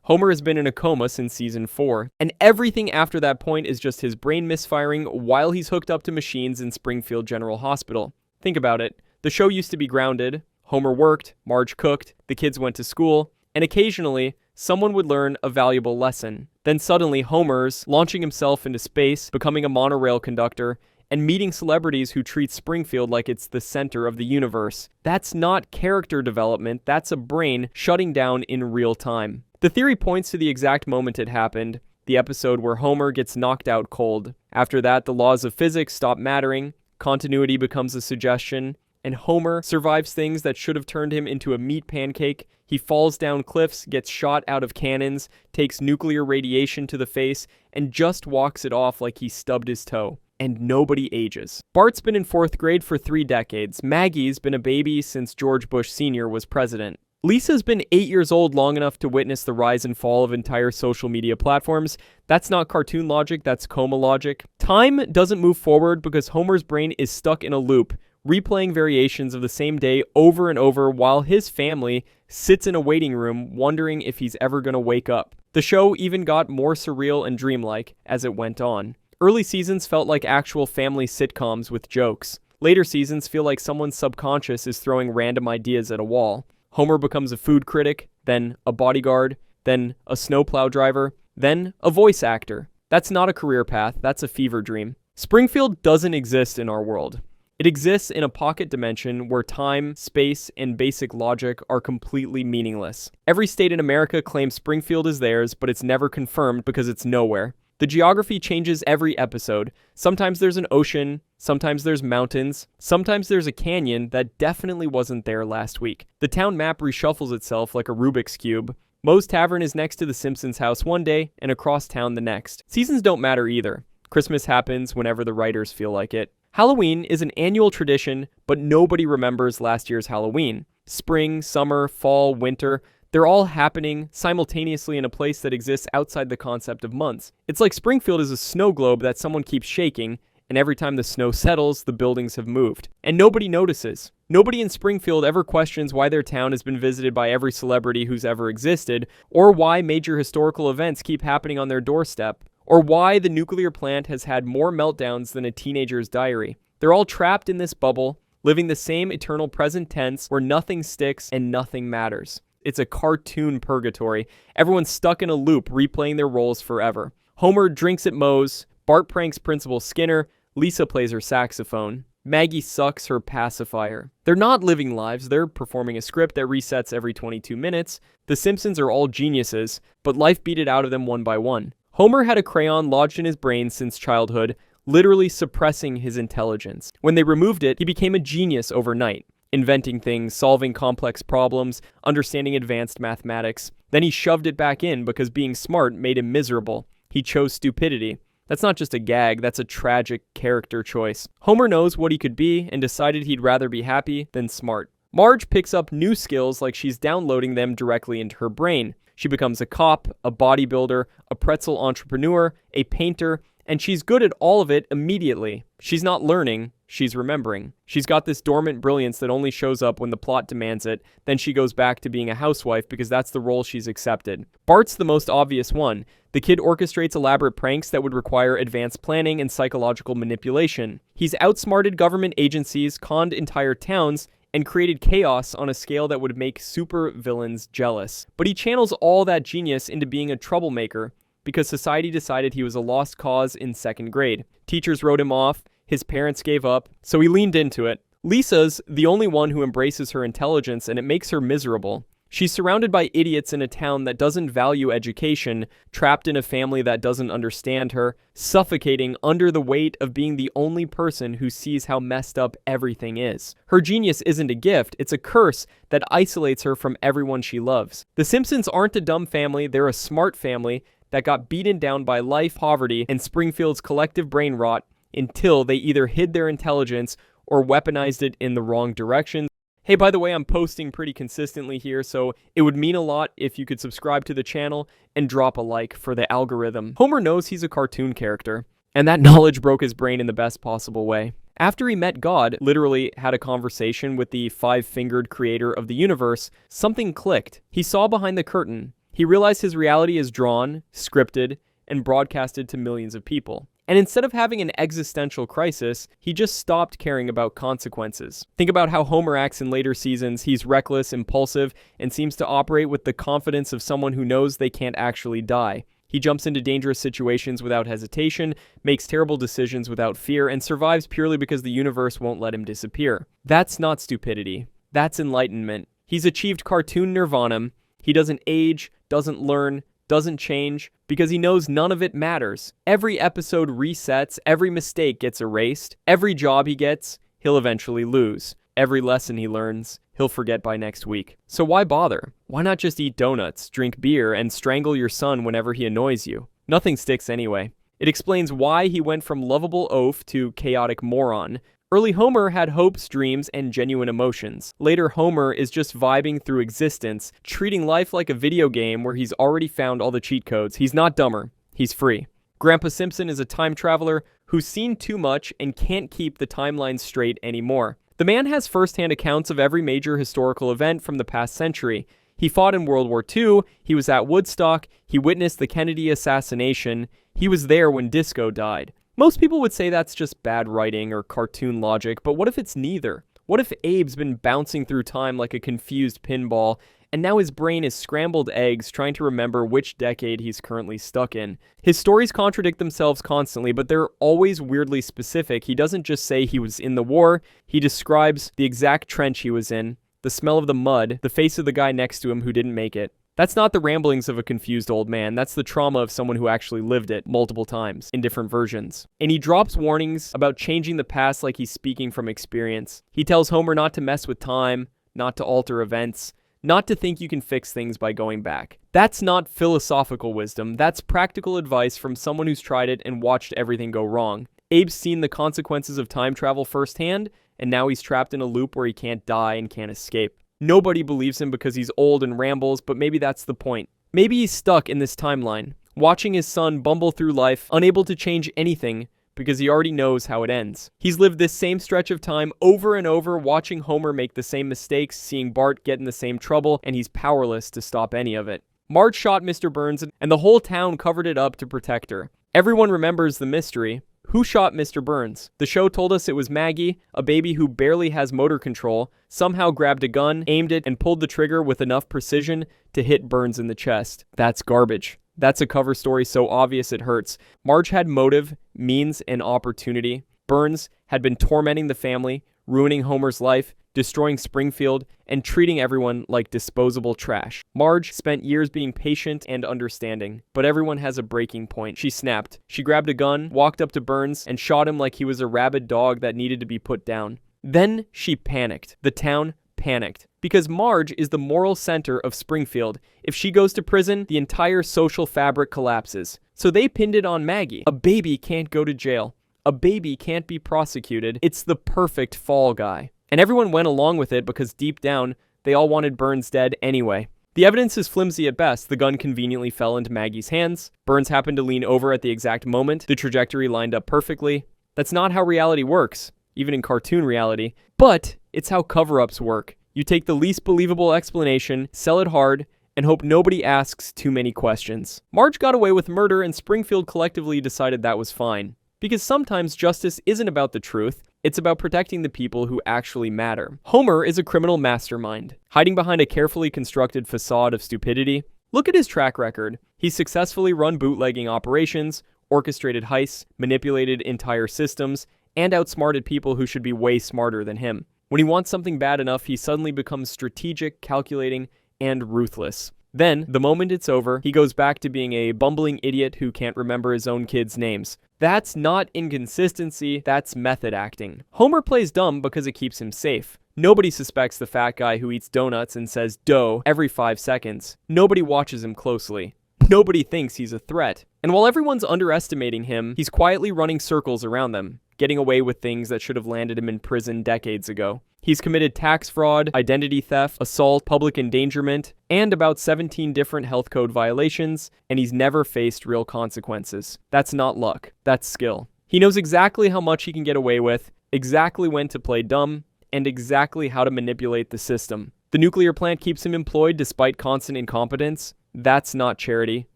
Homer has been in a coma since season 4, and everything after that point is just his brain misfiring while he's hooked up to machines in Springfield General Hospital. Think about it. The show used to be grounded. Homer worked, Marge cooked, the kids went to school, and occasionally, someone would learn a valuable lesson. Then suddenly, Homer's launching himself into space, becoming a monorail conductor, and meeting celebrities who treat Springfield like it's the center of the universe. That's not character development, that's a brain shutting down in real time. The theory points to the exact moment it happened, the episode where Homer gets knocked out cold. After that, the laws of physics stop mattering, continuity becomes a suggestion, and Homer survives things that should have turned him into a meat pancake. He falls down cliffs, gets shot out of cannons, takes nuclear radiation to the face, and just walks it off like he stubbed his toe. And nobody ages. Bart's been in 4th grade for 3 decades. Maggie's been a baby since George Bush Sr. was president. Lisa's been 8 years old long enough to witness the rise and fall of entire social media platforms. That's not cartoon logic, that's coma logic. Time doesn't move forward because Homer's brain is stuck in a loop, replaying variations of the same day over and over while his family sits in a waiting room wondering if he's ever gonna wake up. The show even got more surreal and dreamlike as it went on. Early seasons felt like actual family sitcoms with jokes. Later seasons feel like someone's subconscious is throwing random ideas at a wall. Homer becomes a food critic, then a bodyguard, then a snowplow driver, then a voice actor. That's not a career path, that's a fever dream. Springfield doesn't exist in our world. It exists in a pocket dimension where time, space, and basic logic are completely meaningless. Every state in America claims Springfield is theirs, but it's never confirmed because it's nowhere. The geography changes every episode. Sometimes there's an ocean, sometimes there's mountains, sometimes there's a canyon that definitely wasn't there last week. The town map reshuffles itself like a Rubik's Cube. Moe's Tavern is next to the Simpsons house one day and across town the next. Seasons don't matter either. Christmas happens whenever the writers feel like it. Halloween is an annual tradition, but nobody remembers last year's Halloween. Spring, summer, fall, winter, they're all happening simultaneously in a place that exists outside the concept of months. It's like Springfield is a snow globe that someone keeps shaking, and every time the snow settles, the buildings have moved. And nobody notices. Nobody in Springfield ever questions why their town has been visited by every celebrity who's ever existed, or why major historical events keep happening on their doorstep, or why the nuclear plant has had more meltdowns than a teenager's diary. They're all trapped in this bubble, living the same eternal present tense where nothing sticks and nothing matters. It's a cartoon purgatory. Everyone's stuck in a loop, replaying their roles forever. Homer drinks at Moe's, Bart pranks Principal Skinner, Lisa plays her saxophone, Maggie sucks her pacifier. They're not living lives, they're performing a script that resets every 22 minutes. The Simpsons are all geniuses, but life beat it out of them one by one. Homer had a crayon lodged in his brain since childhood, literally suppressing his intelligence. When they removed it, he became a genius overnight. Inventing things, solving complex problems, understanding advanced mathematics. Then he shoved it back in because being smart made him miserable. He chose stupidity. That's not just a gag, that's a tragic character choice. Homer knows what he could be and decided he'd rather be happy than smart. Marge picks up new skills like she's downloading them directly into her brain. She becomes a cop, a bodybuilder, a pretzel entrepreneur, a painter, and she's good at all of it immediately. She's not learning, she's remembering. She's got this dormant brilliance that only shows up when the plot demands it, then she goes back to being a housewife because that's the role she's accepted. Bart's the most obvious one. The kid orchestrates elaborate pranks that would require advanced planning and psychological manipulation. He's outsmarted government agencies, conned entire towns, and created chaos on a scale that would make super villains jealous. But he channels all that genius into being a troublemaker, because society decided he was a lost cause in 2nd grade. Teachers wrote him off, his parents gave up, so he leaned into it. Lisa's the only one who embraces her intelligence, and it makes her miserable. She's surrounded by idiots in a town that doesn't value education, trapped in a family that doesn't understand her, suffocating under the weight of being the only person who sees how messed up everything is. Her genius isn't a gift, it's a curse that isolates her from everyone she loves. The Simpsons aren't a dumb family, they're a smart family that got beaten down by life, poverty, and Springfield's collective brain rot until they either hid their intelligence or weaponized it in the wrong direction. Hey, by the way, I'm posting pretty consistently here, so it would mean a lot if you could subscribe to the channel and drop a like for the algorithm. Homer knows he's a cartoon character, and that knowledge broke his brain in the best possible way. After he met God, literally had a conversation with the 5-fingered creator of the universe, something clicked. He saw behind the curtain. He realized his reality is drawn, scripted, and broadcasted to millions of people. And instead of having an existential crisis, he just stopped caring about consequences. Think about how Homer acts in later seasons. He's reckless, impulsive, and seems to operate with the confidence of someone who knows they can't actually die. He jumps into dangerous situations without hesitation, makes terrible decisions without fear, and survives purely because the universe won't let him disappear. That's not stupidity. That's enlightenment. He's achieved cartoon nirvana. He doesn't age, doesn't learn, doesn't change, because he knows none of it matters. Every episode resets, every mistake gets erased, every job he gets, he'll eventually lose. Every lesson he learns, he'll forget by next week. So why bother? Why not just eat donuts, drink beer, and strangle your son whenever he annoys you? Nothing sticks anyway. It explains why he went from lovable oaf to chaotic moron. Early Homer had hopes, dreams, and genuine emotions. Later Homer is just vibing through existence, treating life like a video game where he's already found all the cheat codes. He's not dumber. He's free. Grandpa Simpson is a time traveler who's seen too much and can't keep the timeline straight anymore. The man has first-hand accounts of every major historical event from the past century. He fought in World War II, he was at Woodstock, he witnessed the Kennedy assassination, he was there when disco died. Most people would say that's just bad writing or cartoon logic, but what if it's neither? What if Abe's been bouncing through time like a confused pinball, and now his brain is scrambled eggs trying to remember which decade he's currently stuck in? His stories contradict themselves constantly, but they're always weirdly specific. He doesn't just say he was in the war, he describes the exact trench he was in, the smell of the mud, the face of the guy next to him who didn't make it. That's not the ramblings of a confused old man. That's the trauma of someone who actually lived it multiple times in different versions. And he drops warnings about changing the past like he's speaking from experience. He tells Homer not to mess with time, not to alter events, not to think you can fix things by going back. That's not philosophical wisdom. That's practical advice from someone who's tried it and watched everything go wrong. Abe's seen the consequences of time travel firsthand, and now he's trapped in a loop where he can't die and can't escape. Nobody believes him because he's old and rambles, but maybe that's the point. Maybe he's stuck in this timeline, watching his son bumble through life, unable to change anything because he already knows how it ends. He's lived this same stretch of time over and over, watching Homer make the same mistakes, seeing Bart get in the same trouble, and he's powerless to stop any of it. Marge shot Mr. Burns, and the whole town covered it up to protect her. Everyone remembers the mystery. Who shot Mr. Burns? The show told us it was Maggie, a baby who barely has motor control, somehow grabbed a gun, aimed it, and pulled the trigger with enough precision to hit Burns in the chest. That's garbage. That's a cover story so obvious it hurts. Marge had motive, means, and opportunity. Burns had been tormenting the family, ruining Homer's life, destroying Springfield, and treating everyone like disposable trash. Marge spent years being patient and understanding, but everyone has a breaking point. She snapped. She grabbed a gun, walked up to Burns, and shot him like he was a rabid dog that needed to be put down. Then she panicked. The town panicked. Because Marge is the moral center of Springfield. If she goes to prison, the entire social fabric collapses. So they pinned it on Maggie. A baby can't go to jail. A baby can't be prosecuted. It's the perfect fall guy. And everyone went along with it because deep down, they all wanted Burns dead anyway. The evidence is flimsy at best. The gun conveniently fell into Maggie's hands. Burns happened to lean over at the exact moment. The trajectory lined up perfectly. That's not how reality works, even in cartoon reality. But it's how cover-ups work. You take the least believable explanation, sell it hard, and hope nobody asks too many questions. Marge got away with murder, and Springfield collectively decided that was fine. Because sometimes justice isn't about the truth, it's about protecting the people who actually matter. Homer is a criminal mastermind, hiding behind a carefully constructed facade of stupidity. Look at his track record. He's successfully run bootlegging operations, orchestrated heists, manipulated entire systems, and outsmarted people who should be way smarter than him. When he wants something bad enough, he suddenly becomes strategic, calculating, and ruthless. Then, the moment it's over, he goes back to being a bumbling idiot who can't remember his own kids' names. That's not inconsistency, that's method acting. Homer plays dumb because it keeps him safe. Nobody suspects the fat guy who eats donuts and says dough every 5 seconds. Nobody watches him closely. Nobody thinks he's a threat. And while everyone's underestimating him, he's quietly running circles around them, getting away with things that should have landed him in prison decades ago. He's committed tax fraud, identity theft, assault, public endangerment, and about 17 different health code violations, and he's never faced real consequences. That's not luck, that's skill. He knows exactly how much he can get away with, exactly when to play dumb, and exactly how to manipulate the system. The nuclear plant keeps him employed despite constant incompetence. That's not charity.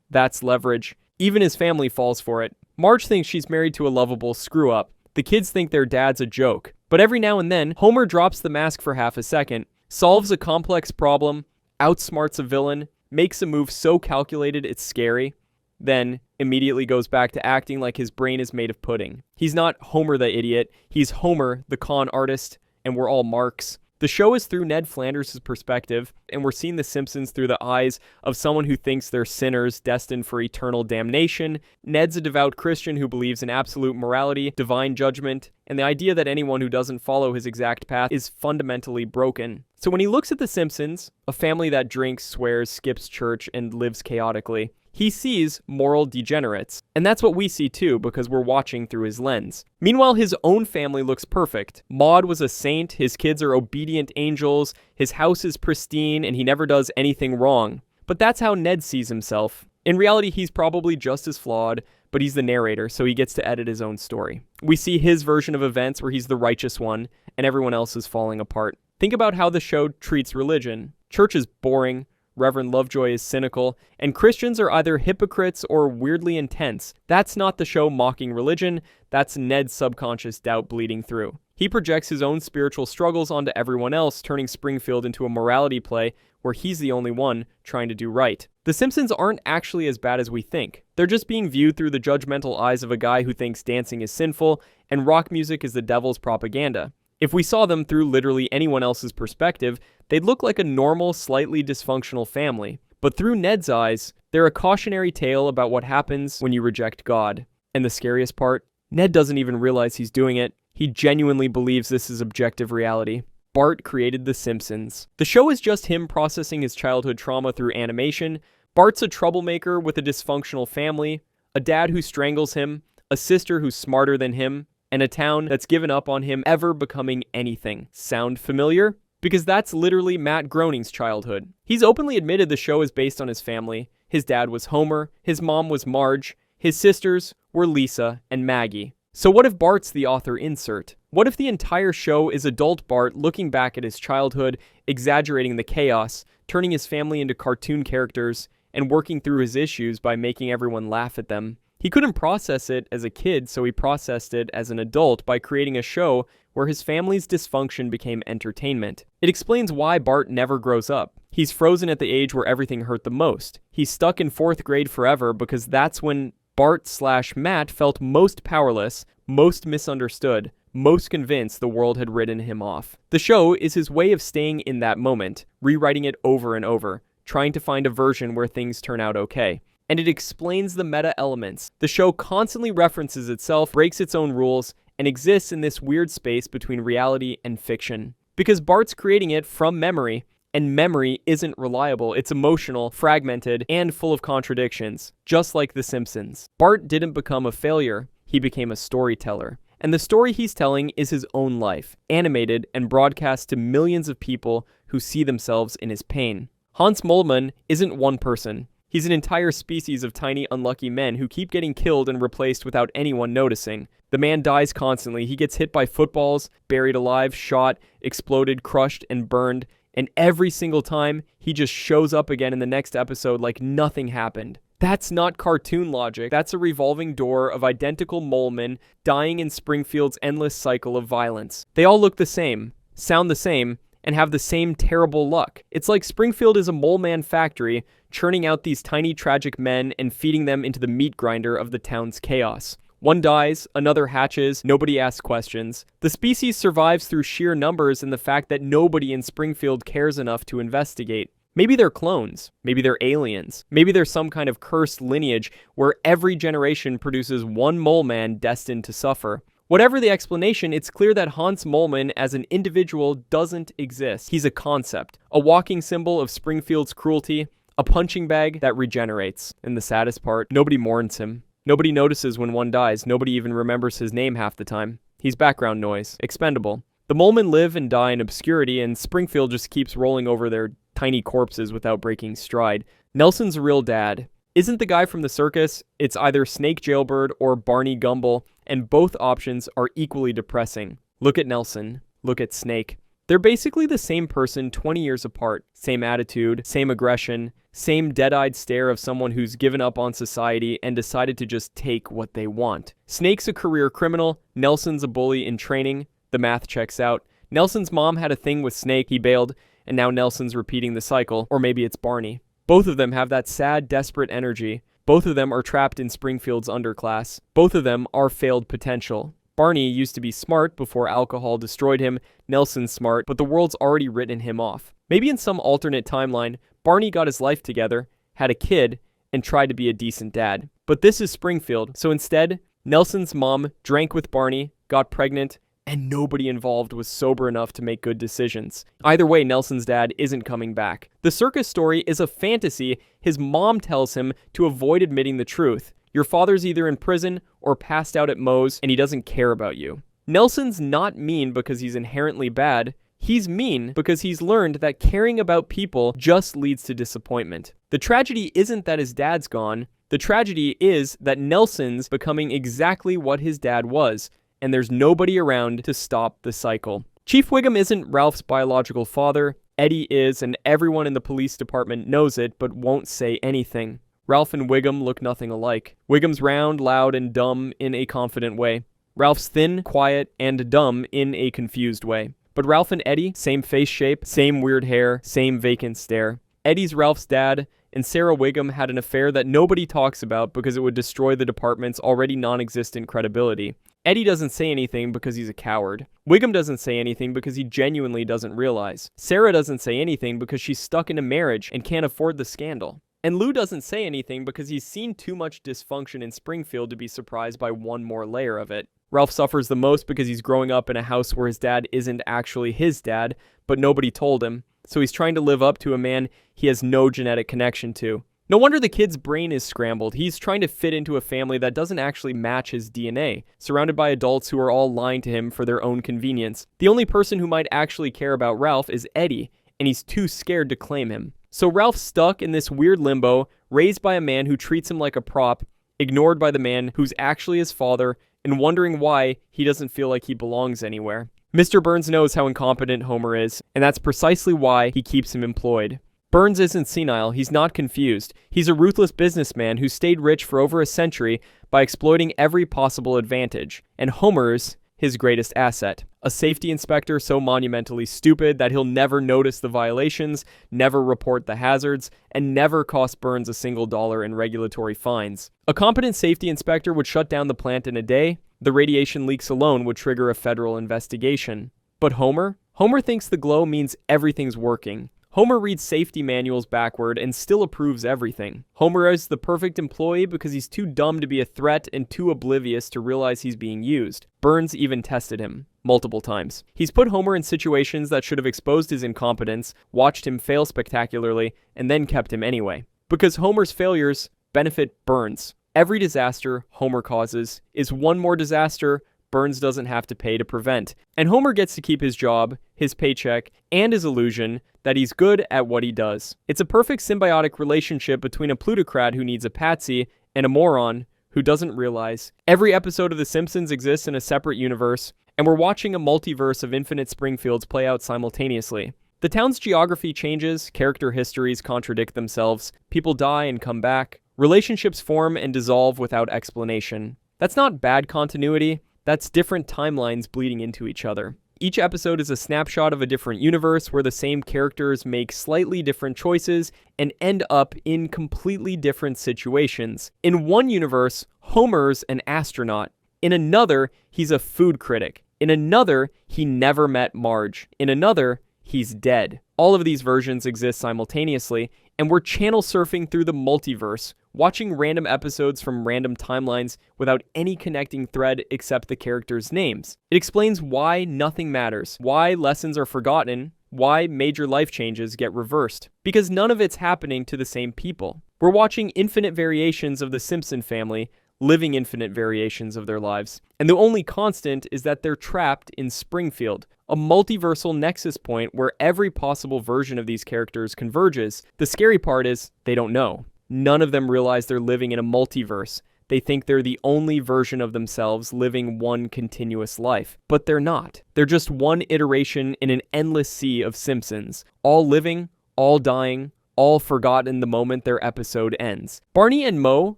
That's leverage. Even his family falls for it. Marge thinks she's married to a lovable screw-up. The kids think their dad's a joke. But every now and then, Homer drops the mask for half a second, solves a complex problem, outsmarts a villain, makes a move so calculated it's scary, then immediately goes back to acting like his brain is made of pudding. He's not Homer the idiot, he's Homer the con artist, and we're all marks. The show is through Ned Flanders' perspective, and we're seeing The Simpsons through the eyes of someone who thinks they're sinners destined for eternal damnation. Ned's a devout Christian who believes in absolute morality, divine judgment, and the idea that anyone who doesn't follow his exact path is fundamentally broken. So when he looks at The Simpsons, a family that drinks, swears, skips church, and lives chaotically, he sees moral degenerates. And that's what we see too, because we're watching through his lens. Meanwhile, his own family looks perfect. Maude was a saint, his kids are obedient angels, his house is pristine, and he never does anything wrong. But that's how Ned sees himself. In reality, he's probably just as flawed, but he's the narrator, so he gets to edit his own story. We see his version of events where he's the righteous one, and everyone else is falling apart. Think about how the show treats religion. Church is boring, Reverend Lovejoy is cynical, and Christians are either hypocrites or weirdly intense. That's not the show mocking religion, that's Ned's subconscious doubt bleeding through. He projects his own spiritual struggles onto everyone else, turning Springfield into a morality play where he's the only one trying to do right. The Simpsons aren't actually as bad as we think. They're just being viewed through the judgmental eyes of a guy who thinks dancing is sinful and rock music is the devil's propaganda. If we saw them through literally anyone else's perspective, they'd look like a normal, slightly dysfunctional family. But through Ned's eyes, they're a cautionary tale about what happens when you reject God. And the scariest part, Ned doesn't even realize he's doing it. He genuinely believes this is objective reality. Bart created The Simpsons. The show is just him processing his childhood trauma through animation. Bart's a troublemaker with a dysfunctional family, a dad who strangles him, a sister who's smarter than him, and a town that's given up on him ever becoming anything. Sound familiar? Because that's literally Matt Groening's childhood. He's openly admitted the show is based on his family. His dad was Homer, his mom was Marge, his sisters were Lisa and Maggie. So what if Bart's the author insert? What if the entire show is adult Bart looking back at his childhood, exaggerating the chaos, turning his family into cartoon characters, and working through his issues by making everyone laugh at them? He couldn't process it as a kid, so he processed it as an adult by creating a show where his family's dysfunction became entertainment. It explains why Bart never grows up. He's frozen at the age where everything hurt the most. He's stuck in 4th grade forever because that's when Bart/Matt felt most powerless, most misunderstood, most convinced the world had written him off. The show is his way of staying in that moment, rewriting it over and over, trying to find a version where things turn out okay. And it explains the meta elements. The show constantly references itself, breaks its own rules, and exists in this weird space between reality and fiction. Because Bart's creating it from memory, and memory isn't reliable. It's emotional, fragmented, and full of contradictions, just like The Simpsons. Bart didn't become a failure, he became a storyteller. And the story he's telling is his own life, animated and broadcast to millions of people who see themselves in his pain. Hans Moleman isn't one person. He's an entire species of tiny, unlucky men who keep getting killed and replaced without anyone noticing. The man dies constantly. He gets hit by footballs, buried alive, shot, exploded, crushed, and burned. And every single time, he just shows up again in the next episode like nothing happened. That's not cartoon logic. That's a revolving door of identical mole men dying in Springfield's endless cycle of violence. They all look the same, sound the same, and have the same terrible luck. It's like Springfield is a mole man factory, churning out these tiny tragic men and feeding them into the meat grinder of the town's chaos. One dies, another hatches, nobody asks questions. The species survives through sheer numbers and the fact that nobody in Springfield cares enough to investigate. Maybe they're clones, maybe they're aliens, maybe they're some kind of cursed lineage where every generation produces one mole man destined to suffer. Whatever the explanation, it's clear that Hans Moleman as an individual doesn't exist. He's a concept, a walking symbol of Springfield's cruelty, a punching bag that regenerates. And the saddest part, nobody mourns him. Nobody notices when one dies. Nobody even remembers his name half the time. He's background noise, expendable. The Molemen live and die in obscurity, and Springfield just keeps rolling over their tiny corpses without breaking stride. Nelson's a real dad. Isn't the guy from the circus? It's either Snake Jailbird or Barney Gumble, and both options are equally depressing. Look at Nelson. Look at Snake. They're basically the same person 20 years apart. Same attitude, same aggression, same dead-eyed stare of someone who's given up on society and decided to just take what they want. Snake's a career criminal, Nelson's a bully in training. The math checks out. Nelson's mom had a thing with Snake, he bailed, and now Nelson's repeating the cycle. Or maybe it's Barney. Both of them have that sad, desperate energy. Both of them are trapped in Springfield's underclass. Both of them are failed potential. Barney used to be smart before alcohol destroyed him. Nelson's smart, but the world's already written him off. Maybe in some alternate timeline, Barney got his life together, had a kid, and tried to be a decent dad. But this is Springfield, so instead, Nelson's mom drank with Barney, got pregnant, and nobody involved was sober enough to make good decisions. Either way, Nelson's dad isn't coming back. The circus story is a fantasy his mom tells him to avoid admitting the truth. Your father's either in prison or passed out at Moe's, and he doesn't care about you. Nelson's not mean because he's inherently bad. He's mean because he's learned that caring about people just leads to disappointment. The tragedy isn't that his dad's gone. The tragedy is that Nelson's becoming exactly what his dad was, and there's nobody around to stop the cycle. Chief Wiggum isn't Ralph's biological father. Eddie is, and everyone in the police department knows it, but won't say anything. Ralph and Wiggum look nothing alike. Wiggum's round, loud, and dumb in a confident way. Ralph's thin, quiet, and dumb in a confused way. But Ralph and Eddie, same face shape, same weird hair, same vacant stare. Eddie's Ralph's dad, and Sarah Wiggum had an affair that nobody talks about because it would destroy the department's already non-existent credibility. Eddie doesn't say anything because he's a coward. Wiggum doesn't say anything because he genuinely doesn't realize. Sarah doesn't say anything because she's stuck in a marriage and can't afford the scandal. And Lou doesn't say anything because he's seen too much dysfunction in Springfield to be surprised by one more layer of it. Ralph suffers the most because he's growing up in a house where his dad isn't actually his dad, but nobody told him, so he's trying to live up to a man he has no genetic connection to. No wonder the kid's brain is scrambled. He's trying to fit into a family that doesn't actually match his DNA, surrounded by adults who are all lying to him for their own convenience. The only person who might actually care about Ralph is Eddie, and he's too scared to claim him. So Ralph's stuck in this weird limbo, raised by a man who treats him like a prop, ignored by the man who's actually his father, and wondering why he doesn't feel like he belongs anywhere. Mr. Burns knows how incompetent Homer is, and that's precisely why he keeps him employed. Burns isn't senile, he's not confused. He's a ruthless businessman who stayed rich for over a century by exploiting every possible advantage, and Homer's his greatest asset. A safety inspector so monumentally stupid that he'll never notice the violations, never report the hazards, and never cost Burns a single $1 in regulatory fines. A competent safety inspector would shut down the plant in a day. The radiation leaks alone would trigger a federal investigation. But Homer? Homer thinks the glow means everything's working. Homer reads safety manuals backward and still approves everything. Homer is the perfect employee because he's too dumb to be a threat and too oblivious to realize he's being used. Burns even tested him multiple times. He's put Homer in situations that should have exposed his incompetence, watched him fail spectacularly, and then kept him anyway. Because Homer's failures benefit Burns. Every disaster Homer causes is one more disaster Burns doesn't have to pay to prevent. And Homer gets to keep his job, his paycheck, and his illusion that he's good at what he does. It's a perfect symbiotic relationship between a plutocrat who needs a patsy and a moron who doesn't realize. Every episode of The Simpsons exists in a separate universe, and we're watching a multiverse of infinite Springfields play out simultaneously. The town's geography changes, character histories contradict themselves, people die and come back, relationships form and dissolve without explanation. That's not bad continuity. That's different timelines bleeding into each other. Each episode is a snapshot of a different universe where the same characters make slightly different choices and end up in completely different situations. In one universe, Homer's an astronaut. In another, he's a food critic. In another, he never met Marge. In another, he's dead. All of these versions exist simultaneously, and we're channel surfing through the multiverse, watching random episodes from random timelines without any connecting thread except the characters' names. It explains why nothing matters, why lessons are forgotten, why major life changes get reversed. Because none of it's happening to the same people. We're watching infinite variations of the Simpson family, living infinite variations of their lives. And the only constant is that they're trapped in Springfield, a multiversal nexus point where every possible version of these characters converges. The scary part is they don't know. None of them realize they're living in a multiverse. They think they're the only version of themselves living one continuous life. But they're not. They're just one iteration in an endless sea of Simpsons, all living, all dying, all forgotten the moment their episode ends. Barney and Moe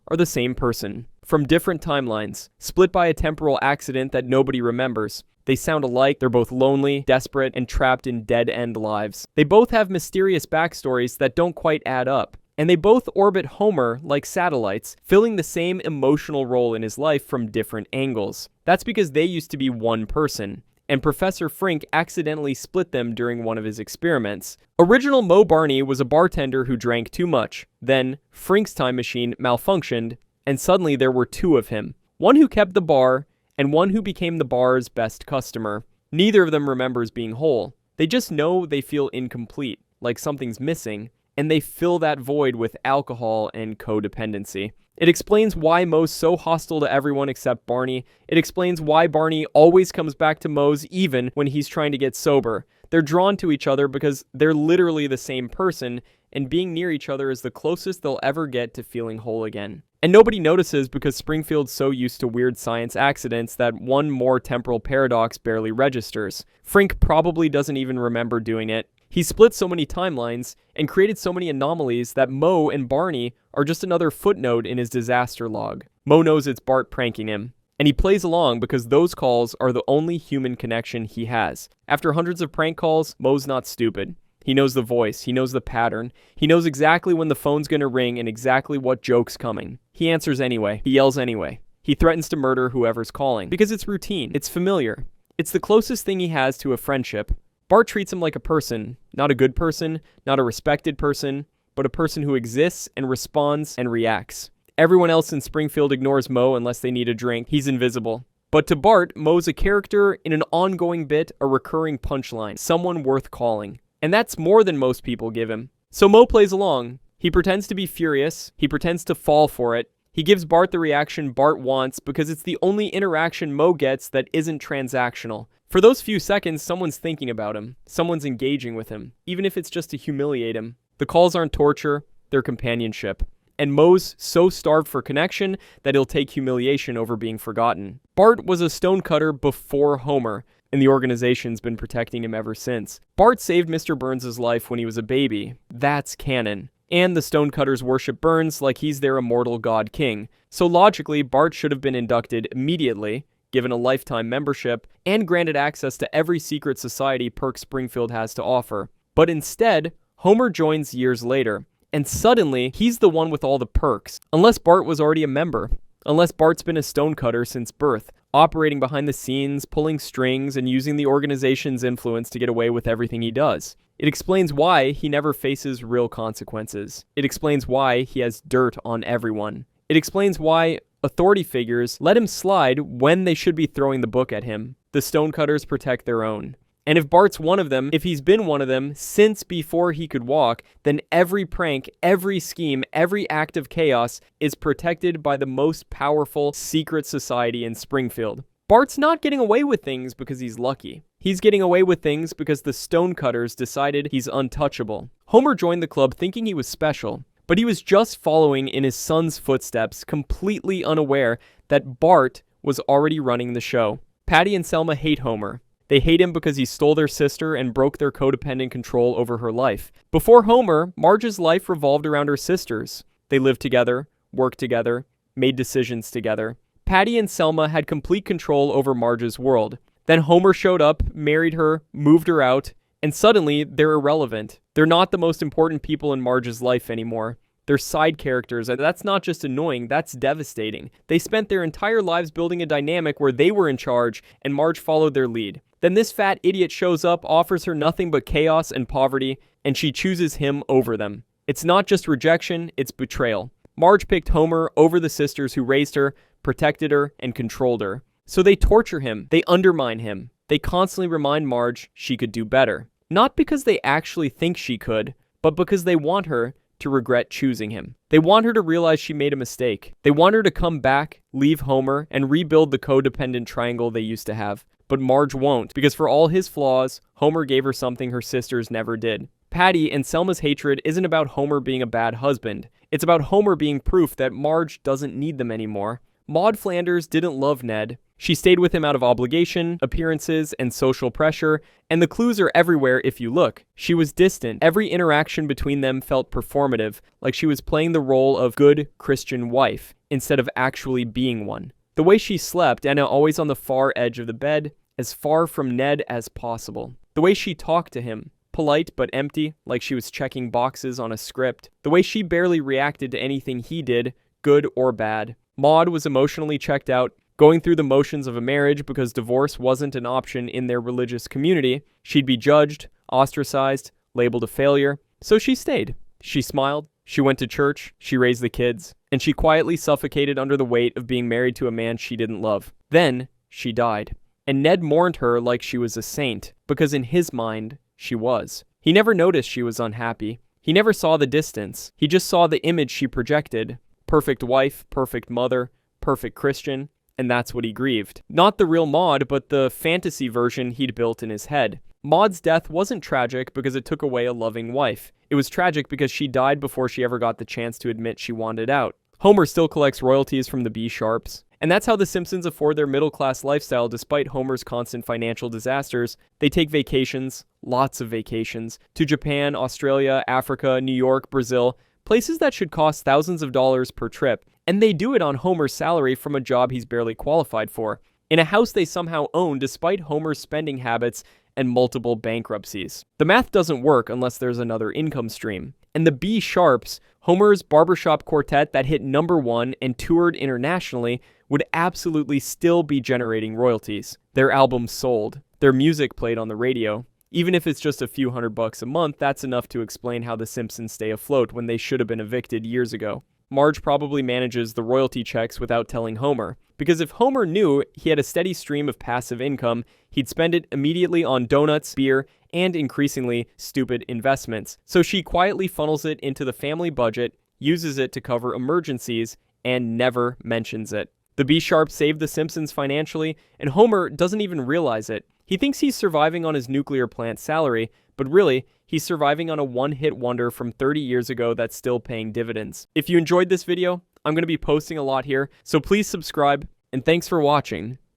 are the same person, from different timelines, split by a temporal accident that nobody remembers. They sound alike, they're both lonely, desperate, and trapped in dead-end lives. They both have mysterious backstories that don't quite add up. And they both orbit Homer like satellites, filling the same emotional role in his life from different angles. That's because they used to be one person, and Professor Frink accidentally split them during one of his experiments. Original Moe Barney was a bartender who drank too much. Then, Frink's time machine malfunctioned, and suddenly there were two of him. One who kept the bar, and one who became the bar's best customer. Neither of them remembers being whole. They just know they feel incomplete, like something's missing, and they fill that void with alcohol and codependency. It explains why Moe's so hostile to everyone except Barney. It explains why Barney always comes back to Moe's even when he's trying to get sober. They're drawn to each other because they're literally the same person, and being near each other is the closest they'll ever get to feeling whole again. And nobody notices because Springfield's so used to weird science accidents that one more temporal paradox barely registers. Frink probably doesn't even remember doing it. He split so many timelines and created so many anomalies that Moe and Barney are just another footnote in his disaster log. Moe knows it's Bart pranking him, and he plays along because those calls are the only human connection he has. After hundreds of prank calls, Moe's not stupid. He knows the voice, he knows the pattern, he knows exactly when the phone's gonna ring and exactly what joke's coming. He answers anyway, he yells anyway. He threatens to murder whoever's calling, because it's routine, it's familiar. It's the closest thing he has to a friendship. Bart treats him like a person, not a good person, not a respected person, but a person who exists and responds and reacts. Everyone else in Springfield ignores Moe unless they need a drink. He's invisible. But to Bart, Moe's a character in an ongoing bit, a recurring punchline, someone worth calling. And that's more than most people give him. So Moe plays along. He pretends to be furious. He pretends to fall for it. He gives Bart the reaction Bart wants because it's the only interaction Moe gets that isn't transactional. For those few seconds, someone's thinking about him. Someone's engaging with him, even if it's just to humiliate him. The calls aren't torture, they're companionship. And Moe's so starved for connection that he'll take humiliation over being forgotten. Bart was a stonecutter before Homer, and the organization's been protecting him ever since. Bart saved Mr. Burns' life when he was a baby. That's canon. And the stonecutters worship Burns like he's their immortal god king. So logically, Bart should have been inducted immediately, given a lifetime membership, and granted access to every secret society Perk Springfield has to offer. But instead, Homer joins years later, and suddenly, he's the one with all the perks. Unless Bart was already a member. Unless Bart's been a stonecutter since birth, operating behind the scenes, pulling strings, and using the organization's influence to get away with everything he does. It explains why he never faces real consequences. It explains why he has dirt on everyone. It explains why authority figures let him slide when they should be throwing the book at him. The stonecutters protect their own. And if Bart's one of them, if he's been one of them since before he could walk, then every prank, every scheme, every act of chaos is protected by the most powerful secret society in Springfield. Bart's not getting away with things because he's lucky. He's getting away with things because the stonecutters decided he's untouchable. Homer joined the club thinking he was special, but he was just following in his son's footsteps, completely unaware that Bart was already running the show. Patty and Selma hate Homer. They hate him because he stole their sister and broke their codependent control over her life. Before Homer, Marge's life revolved around her sisters. They lived together, worked together, made decisions together. Patty and Selma had complete control over Marge's world. Then Homer showed up, married her, moved her out, and suddenly they're irrelevant. They're not the most important people in Marge's life anymore. They're side characters, and that's not just annoying, that's devastating. They spent their entire lives building a dynamic where they were in charge, and Marge followed their lead. Then this fat idiot shows up, offers her nothing but chaos and poverty, and she chooses him over them. It's not just rejection, it's betrayal. Marge picked Homer over the sisters who raised her, protected her, and controlled her. So they torture him, they undermine him. They constantly remind Marge she could do better. Not because they actually think she could, but because they want her to regret choosing him. They want her to realize she made a mistake. They want her to come back, leave Homer, and rebuild the codependent triangle they used to have. But Marge won't, because for all his flaws, Homer gave her something her sisters never did. Patty and Selma's hatred isn't about Homer being a bad husband. It's about Homer being proof that Marge doesn't need them anymore. Maude Flanders didn't love Ned. She stayed with him out of obligation, appearances, and social pressure, and the clues are everywhere if you look. She was distant. Every interaction between them felt performative, like she was playing the role of good Christian wife, instead of actually being one. The way she slept, and always on the far edge of the bed, as far from Ned as possible. The way she talked to him, polite but empty, like she was checking boxes on a script. The way she barely reacted to anything he did, good or bad. Maude was emotionally checked out, going through the motions of a marriage because divorce wasn't an option in their religious community. She'd be judged, ostracized, labeled a failure. So she stayed. She smiled, she went to church, she raised the kids, and she quietly suffocated under the weight of being married to a man she didn't love. Then, she died. And Ned mourned her like she was a saint, because in his mind, she was. He never noticed she was unhappy. He never saw the distance. He just saw the image she projected. Perfect wife, perfect mother, perfect Christian. And that's what he grieved. Not the real Maude, but the fantasy version he'd built in his head. Maude's death wasn't tragic because it took away a loving wife. It was tragic because she died before she ever got the chance to admit she wanted out. Homer still collects royalties from the B Sharps. And that's how the Simpsons afford their middle-class lifestyle despite Homer's constant financial disasters. They take vacations, lots of vacations, to Japan, Australia, Africa, New York, Brazil, places that should cost thousands of dollars per trip. And they do it on Homer's salary from a job he's barely qualified for, in a house they somehow own despite Homer's spending habits and multiple bankruptcies. The math doesn't work unless there's another income stream. And the B Sharps, Homer's barbershop quartet that hit #1 and toured internationally, would absolutely still be generating royalties. Their albums sold, their music played on the radio. Even if it's just a few $100 a month, that's enough to explain how the Simpsons stay afloat when they should have been evicted years ago. Marge probably manages the royalty checks without telling Homer, because if Homer knew he had a steady stream of passive income, he'd spend it immediately on donuts, beer, and increasingly stupid investments. So she quietly funnels it into the family budget, uses it to cover emergencies, and never mentions it. The B Sharps saved the Simpsons financially, and Homer doesn't even realize it. He thinks he's surviving on his nuclear plant salary, but really, he's surviving on a one-hit wonder from 30 years ago that's still paying dividends. If you enjoyed this video, I'm going to be posting a lot here, so please subscribe, and thanks for watching.